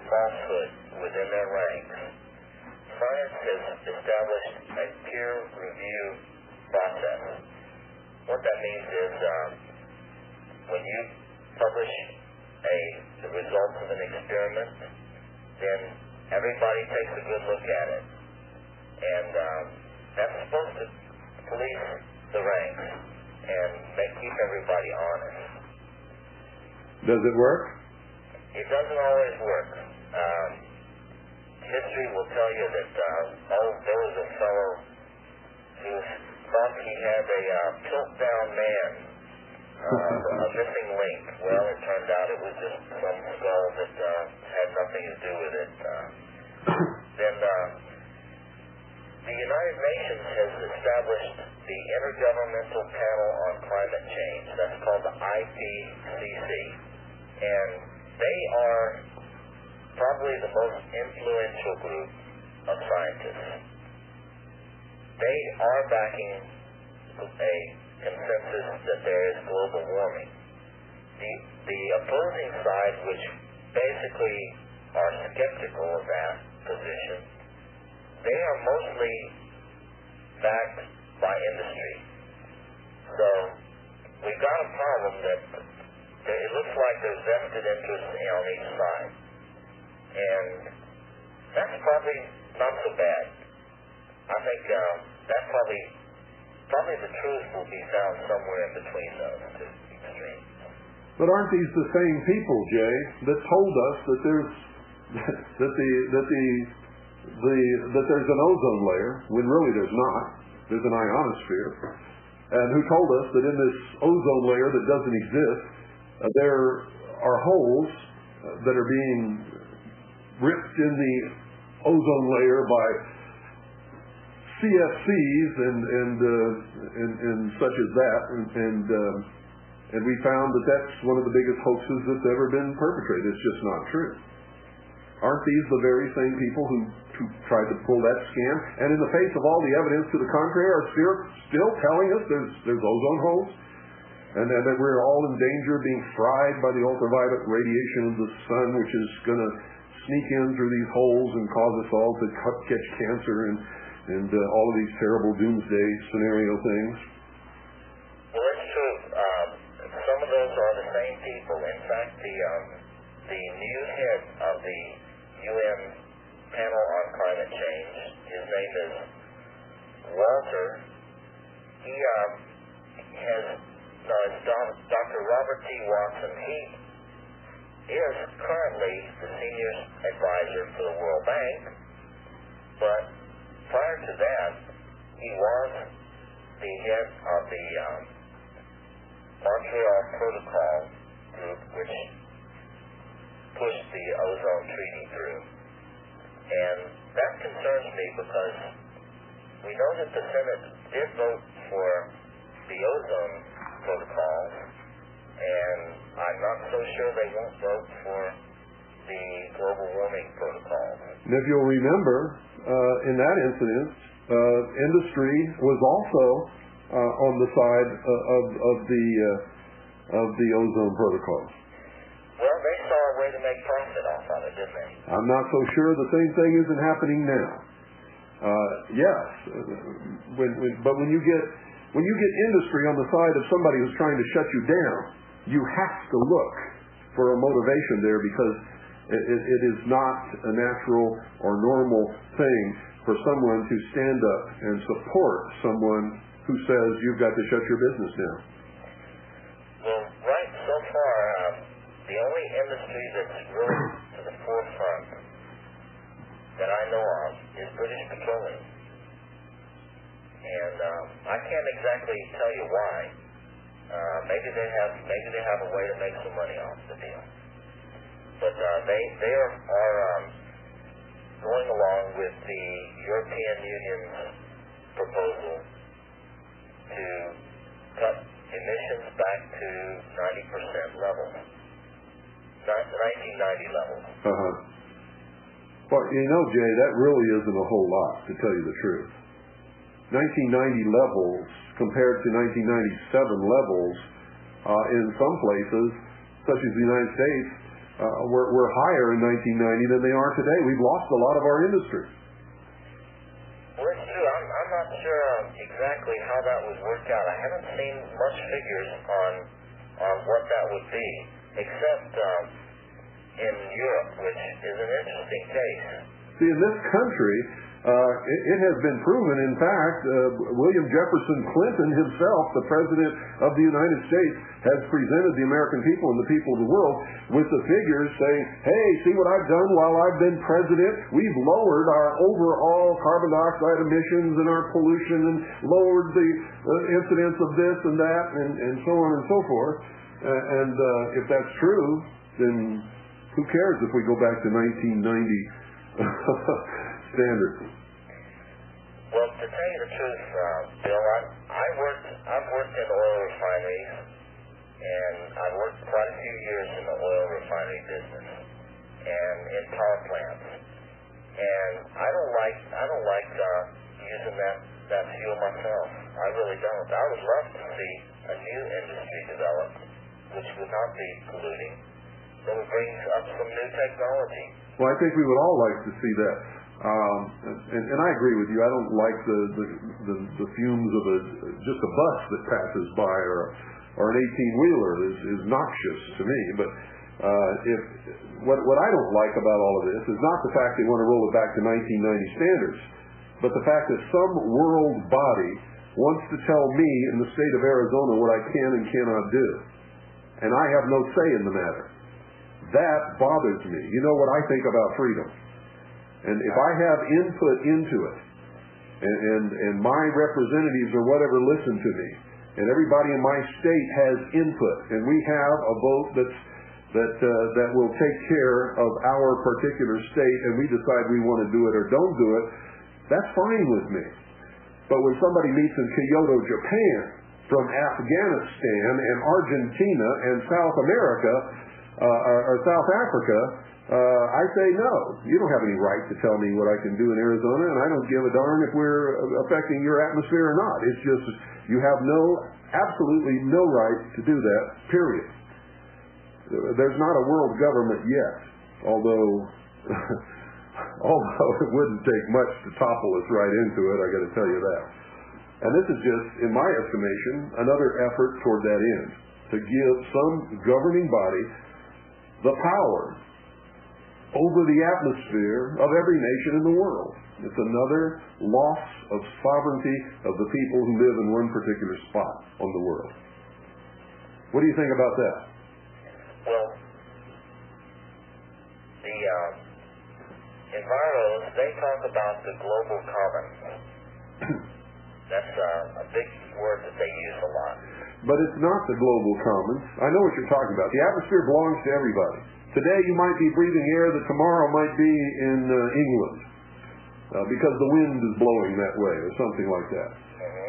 Speaker 2: falsehood within their ranks, science has established a peer review process. What that means is when you publish the results of an experiment, then everybody takes a good look at it. And that's supposed to police the ranks and keep everybody honest.
Speaker 1: Does it work?
Speaker 2: It doesn't always work. History will tell you that there was a fellow who thought he had a Piltdown man, a missing link. Well, it turned out it was just some skull that had nothing to do with it. Then the United Nations has established the Intergovernmental Panel on Climate Change. That's called the IPCC. And they are probably the most influential group of scientists. They are backing a consensus that there is global warming. The opposing side, which basically are skeptical of that position, they are mostly backed by industry. So we've got a problem that it looks like there's vested interest on each side. And that's probably not so bad. I think that probably the truth will be found somewhere in between those two extremes.
Speaker 1: But aren't these the same people, Jay, that told us that there's that there's an ozone layer when really there's not? There's an ionosphere, and who told us that in this ozone layer that doesn't exist, there are holes that are being ripped in the ozone layer by CFCs and such as that, and we found that that's one of the biggest hoaxes that's ever been perpetrated. It's just not true. Aren't these the very same people who tried to pull that scam, and in the face of all the evidence to the contrary, are still telling us there's ozone holes, and that we're all in danger of being fried by the ultraviolet radiation of the sun, which is going to sneak in through these holes and cause us all to catch cancer and all of these terrible doomsday scenario things.
Speaker 2: Well, that's true. Some of those are the same people. In fact, the new head of the UN Panel on Climate Change, his name is Walter. He it's Dr. Robert T. Watson. He is currently the senior advisor for the World Bank, but prior to that, he was the head of the Montreal Protocol group, which pushed the ozone treaty through. And that concerns me because we know that the Senate did vote for the ozone protocol, and I'm not so sure they won't vote for the global warming protocol.
Speaker 1: And if you'll remember, in that incident, industry was also on the side of the ozone protocol.
Speaker 2: Well, they saw a way to make profit off of it, didn't they?
Speaker 1: I'm not so sure the same thing isn't happening now. Yes, but when you get industry on the side of somebody who's trying to shut you down, you have to look for a motivation there, because it is not a natural or normal thing for someone to stand up and support someone who says you've got to shut your business down?
Speaker 2: Well, right so far, the only industry that's really to the forefront that I know of is British Petroleum. And I can't exactly tell you why. Maybe they have a way to make some money off the deal. But they are going along with the European Union's proposal to cut emissions back to 90% levels, 1990 levels.
Speaker 1: Well, Jay, that really isn't a whole lot, to tell you the truth. 1990 levels compared to 1997 levels in some places, such as the United States, we're higher in 1990 than they are today. We've lost a lot of our industry.
Speaker 2: Well, it's true. I'm not sure exactly how that would work out. I haven't seen much figures on what that would be, except in Europe, which is an interesting case.
Speaker 1: See, in this country, it has been proven, in fact, William Jefferson Clinton himself, the President of the United States, has presented the American people and the people of the world with the figures saying, hey, see what I've done while I've been President? We've lowered our overall carbon dioxide emissions and our pollution and lowered the incidence of this and that and so on and so forth. And if that's true, then who cares if we go back to 1990 standards?
Speaker 2: Well, to tell you the truth, Bill, I've worked in oil refineries, and I've worked quite a few years in the oil refinery business and in power plants. And I don't like using that fuel myself. I really don't. I would love to see a new industry developed, which would not be polluting, that would bring up some new technology.
Speaker 1: Well, I think we would all like to see that. And I agree with you. I don't like the fumes of just a bus that passes by or an 18-wheeler is noxious to me. But what I don't like about all of this is not the fact they want to roll it back to 1990 standards, but the fact that some world body wants to tell me in the state of Arizona what I can and cannot do, and I have no say in the matter. That bothers me. You know what I think about freedom. And if I have input into it, and my representatives or whatever listen to me, and everybody in my state has input, and we have a vote that will take care of our particular state, and we decide we want to do it or don't do it, that's fine with me. But when somebody meets in Kyoto, Japan, from Afghanistan and Argentina and South America, or South Africa, I say no. You don't have any right to tell me what I can do in Arizona, and I don't give a darn if we're affecting your atmosphere or not. It's just you have absolutely no right to do that, period. There's not a world government yet, although it wouldn't take much to topple us right into it, I got to tell you that. And this is just, in my estimation, another effort toward that end, to give some governing body the power over the atmosphere of every nation in the world. It's another loss of sovereignty of the people who live in one particular spot on the world. What do you think about that?
Speaker 2: Well, the enviros, they talk about the global commons. That's a big word that they use a lot.
Speaker 1: But it's not the global commons. I know what you're talking about. The atmosphere belongs to everybody. Today you might be breathing air that tomorrow might be in England because the wind is blowing that way or something like that.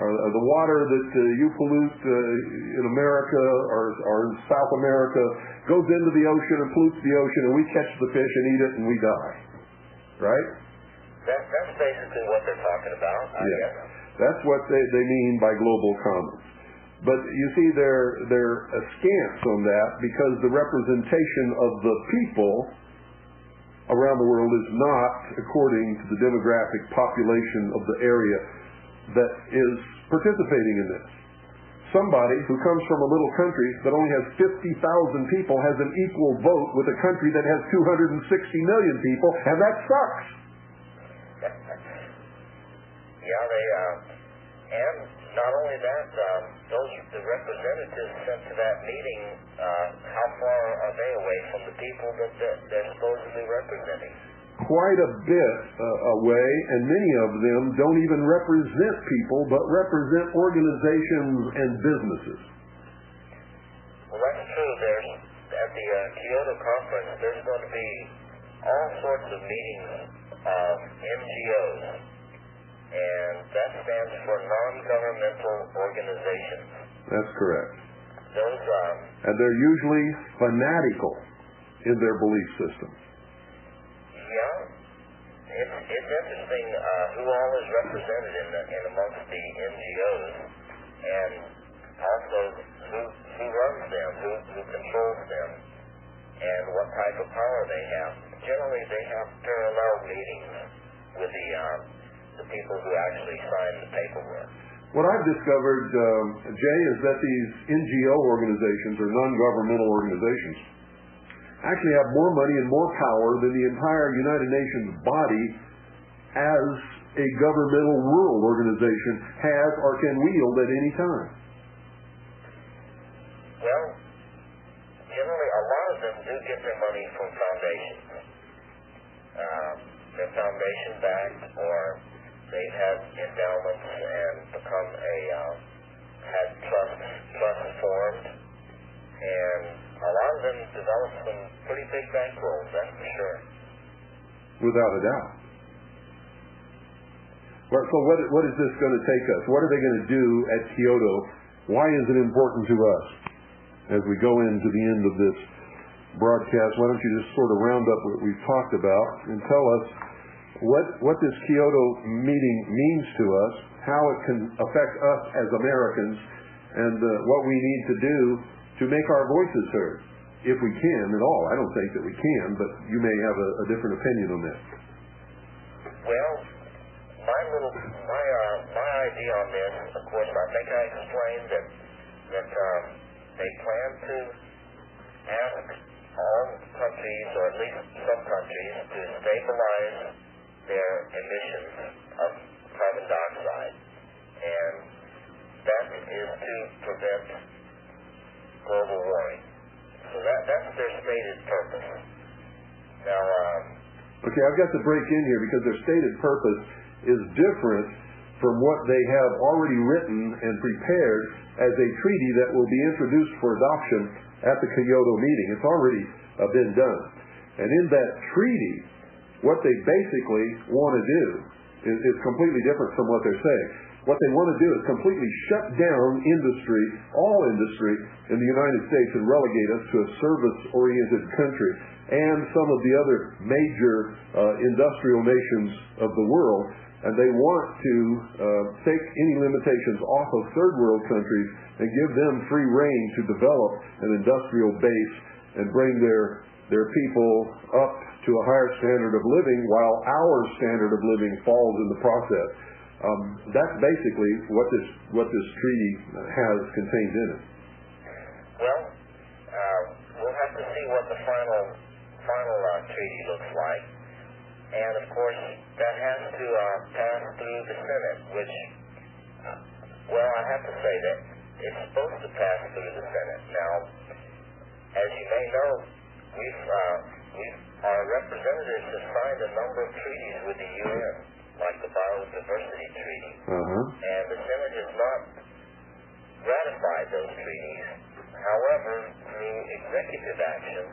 Speaker 1: Or the water that you pollute in America or in South America goes into the ocean and pollutes the ocean, and we catch the fish and eat it and we die. Right?
Speaker 2: That's basically what they're talking about, I guess.
Speaker 1: That's what they mean by global commons. But you see, they're askance on that because the representation of the people around the world is not according to the demographic population of the area that is participating in this. Somebody who comes from a little country that only has 50,000 people has an equal vote with a country that has 260 million people, and that sucks.
Speaker 2: Yeah, and not only that, the representatives sent to that meeting, how far are they away from the people that they're supposedly representing?
Speaker 1: Quite a bit away, and many of them don't even represent people, but represent organizations and businesses.
Speaker 2: Well, that's true. At the Kyoto conference, there's going to be all sorts of meetings of NGOs, and that stands for non-governmental organizations.
Speaker 1: That's correct.
Speaker 2: Those,
Speaker 1: and they're usually fanatical in their belief system.
Speaker 2: Yeah, it's interesting who all is represented in amongst the NGOs, and also who runs them, who controls them, and what type of power they have. Generally, they have parallel meetings with the people who actually sign the paperwork.
Speaker 1: What I've discovered, Jay, is that these NGO organizations, or non-governmental organizations, actually have more money and more power than the entire United Nations body as a governmental world organization has or can wield at any time.
Speaker 2: Well, generally a lot of them do get their money from foundations. They're foundation-backed, or they've had endowments and become had trusts formed, and a lot of them develop some pretty big bankrolls, that's for sure.
Speaker 1: Without a doubt. Well, so what is this going to take us? What are they going to do at Kyoto? Why is it important to us? As we go into the end of this broadcast, why don't you just sort of round up what we've talked about and tell us what this Kyoto meeting means to us, how it can affect us as Americans, and what we need to do to make our voices heard, if we can at all. I don't think that we can, but you may have a different opinion on that.
Speaker 2: Well, my idea on this, of course, I think I explained that they plan to ask all countries, or at least some countries, to stabilize their emissions of carbon dioxide, and that is to prevent global warming. So that's their stated purpose. Now,
Speaker 1: okay, I've got to break in here because their stated purpose is different from what they have already written and prepared as a treaty that will be introduced for adoption at the Kyoto meeting. It's already been done. And in that treaty, what they basically want to do is completely different from what they're saying. What they want to do is completely shut down industry, all industry in the United States, and relegate us to a service-oriented country and some of the other major industrial nations of the world. And they want to take any limitations off of third world countries and give them free rein to develop an industrial base and bring their people up to a higher standard of living, while our standard of living falls in the process. That's basically what this treaty has contained in it.
Speaker 2: Well, we'll have to see what the final treaty looks like, and of course that has to pass through the Senate, which, well, I have to say that it's supposed to pass through the Senate. Now, as you may know, our representatives have signed a number of treaties with the UN, like the Biodiversity Treaty, and the Senate has not ratified those treaties. However, through executive action,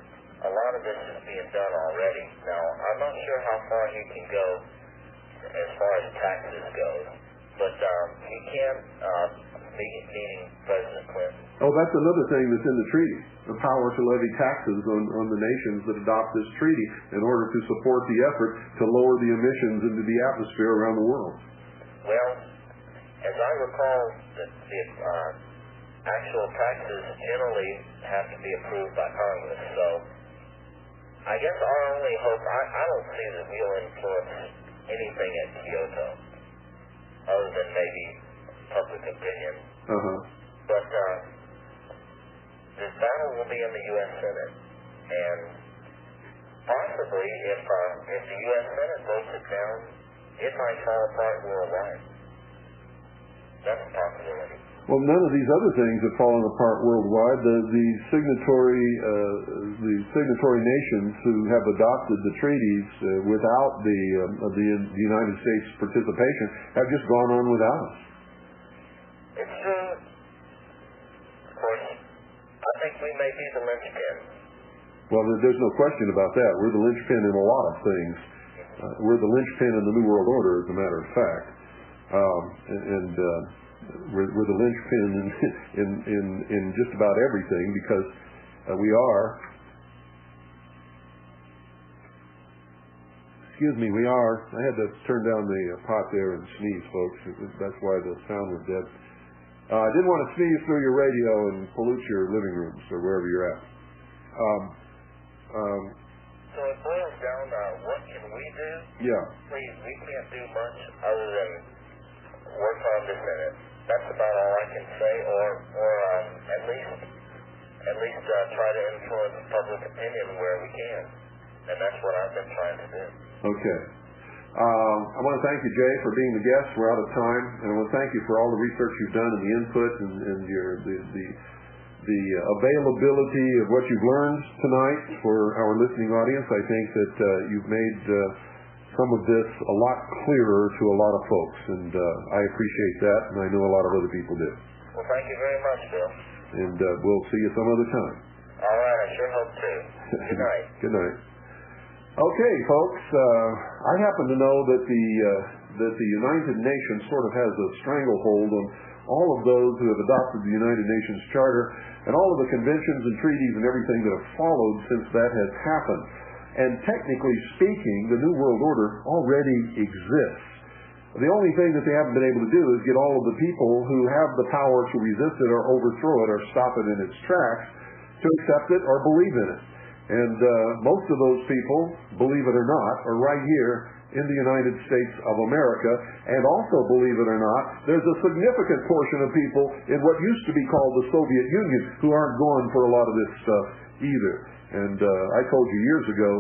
Speaker 2: a lot of this is being done already. Now, I'm not sure how far he can go as far as taxes goes, but he can, meaning President Clinton.
Speaker 1: Oh, that's another thing that's in the treaty, the power to levy taxes on the nations that adopt this treaty in order to support the effort to lower the emissions into the atmosphere around the world.
Speaker 2: Well, as I recall, the actual taxes generally have to be approved by Congress, so I guess our only hope, I don't see that we'll influence anything at Kyoto, other than maybe public opinion. But this battle will be in the U.S. Senate, and possibly if the U.S. Senate votes it down, it might fall apart worldwide. That's a possibility.
Speaker 1: Well, none of these other things have fallen apart worldwide. The signatory nations who have adopted the treaties without the United States participation have just gone on without us.
Speaker 2: It's true. Of course, I think we may be the linchpin.
Speaker 1: Well, there's no question about that. We're the linchpin in a lot of things. We're the linchpin in the New World Order, as a matter of fact. We're the linchpin in just about everything, because we are. Excuse me, we are. I had to turn down the pot there and sneeze, folks. That's why the sound was dead. I didn't want to sneeze through your radio and pollute your living rooms or wherever you're at.
Speaker 2: So it boils down to what can we do?
Speaker 1: Yeah.
Speaker 2: Please, we can't do much other than work on this in it. That's about all I can say, or at least try to influence public opinion where we can, and that's what I've been trying to do.
Speaker 1: Okay. I want to thank you, Jay, for being the guest. We're out of time, and I want to thank you for all the research you've done and the input and the availability of what you've learned tonight for our listening audience. I think that you've made some of this a lot clearer to a lot of folks, and I appreciate that, and I know a lot of other people do.
Speaker 2: Well, thank you very much, Bill.
Speaker 1: And we'll see you some other time.
Speaker 2: All right, I sure hope to. Good night.
Speaker 1: Good night. Okay, folks, I happen to know that the United Nations sort of has a stranglehold on all of those who have adopted the United Nations Charter and all of the conventions and treaties and everything that have followed since that has happened. And technically speaking, the New World Order already exists. The only thing that they haven't been able to do is get all of the people who have the power to resist it or overthrow it or stop it in its tracks to accept it or believe in it. And most of those people, believe it or not, are right here in the United States of America. And also, believe it or not, there's a significant portion of people in what used to be called the Soviet Union who aren't going for a lot of this stuff either. And I told you years ago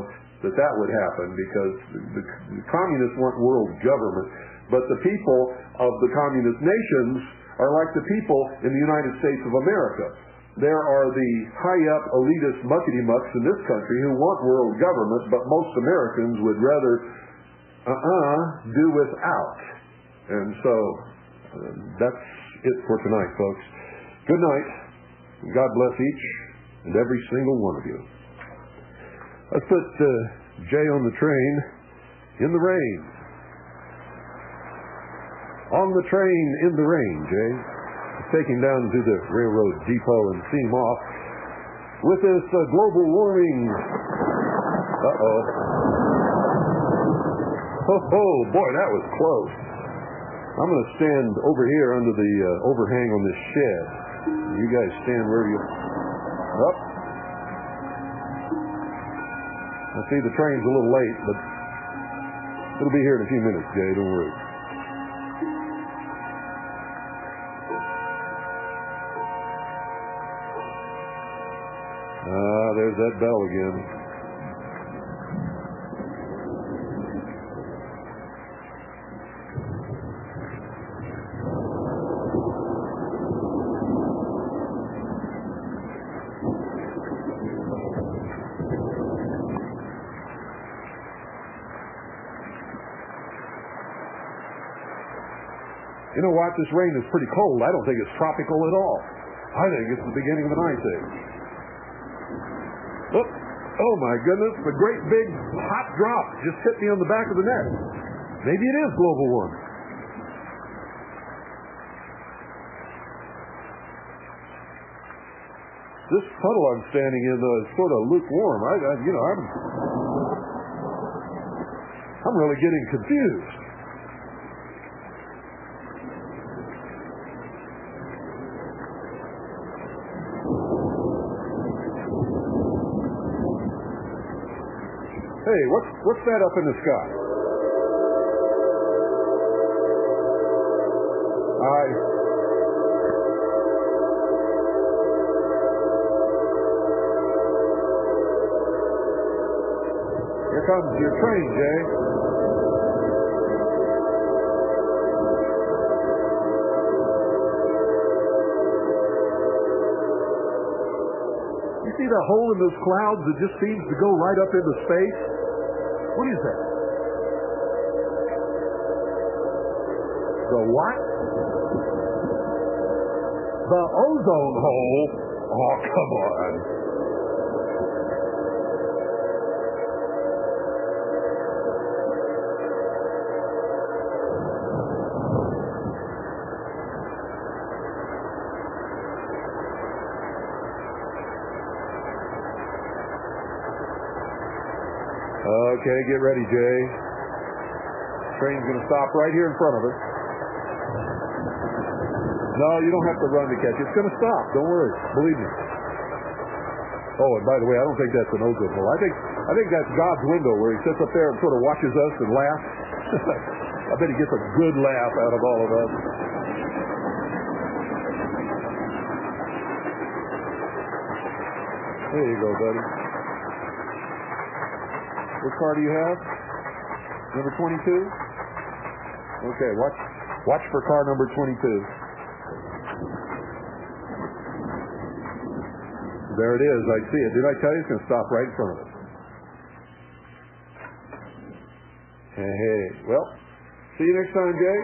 Speaker 1: that would happen, because the communists want world government, but the people of the communist nations are like the people in the United States of America. There are the high-up elitist muckety-mucks in this country who want world government, but most Americans would rather do without. And so that's it for tonight, folks. Good night. God bless each and every single one of you. Let's put Jay on the train in the rain. On the train in the rain, Jay. Take him down to the railroad depot and see him off with this global warming. Uh-oh. Oh, boy, that was close. I'm going to stand over here under the overhang on this shed. You guys stand where you... Up. I see the train's a little late, but it'll be here in a few minutes, Jay. Don't worry. There's that bell again. You know what? This rain is pretty cold. I don't think it's tropical at all. I think it's the beginning of an ice age. Oh my goodness, the great big hot drop just hit me on the back of the neck. Maybe it is global warming. This puddle I'm standing in is sort of lukewarm. I'm really getting confused. Hey, what's that up in the sky? Here comes your train, Jay. see the hole in those clouds that just seems to go right up into space? What is that? The what? The ozone hole? Oh, come on. Okay, get ready, Jay. Train's going to stop right here in front of us. No, you don't have to run to catch it. It's going to stop. Don't worry. Believe me. Oh, and by the way, I don't think that's an ozone hole. I think that's God's window where he sits up there and sort of watches us and laughs. I bet he gets a good laugh out of all of us. There you go, buddy. What car do you have? Number 22? Okay, watch for car number 22. There it is. I see it. Did I tell you it's going to stop right in front of us? Hey. Well, see you next time, Jay.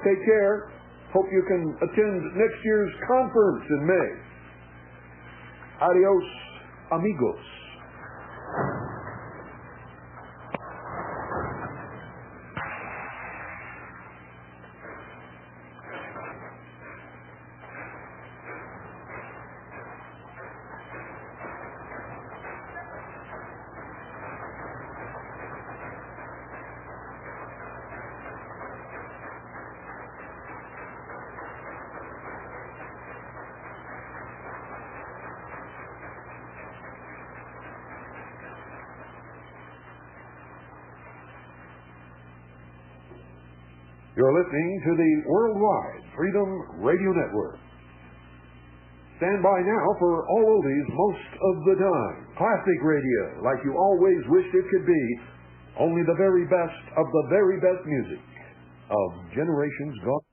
Speaker 1: Take care. Hope you can attend next year's conference in May. Adios, amigos. You're listening to the Worldwide Freedom Radio Network. Stand by now for all oldies most of the time. Classic radio, like you always wished it could be. Only the very best of the very best music of generations gone.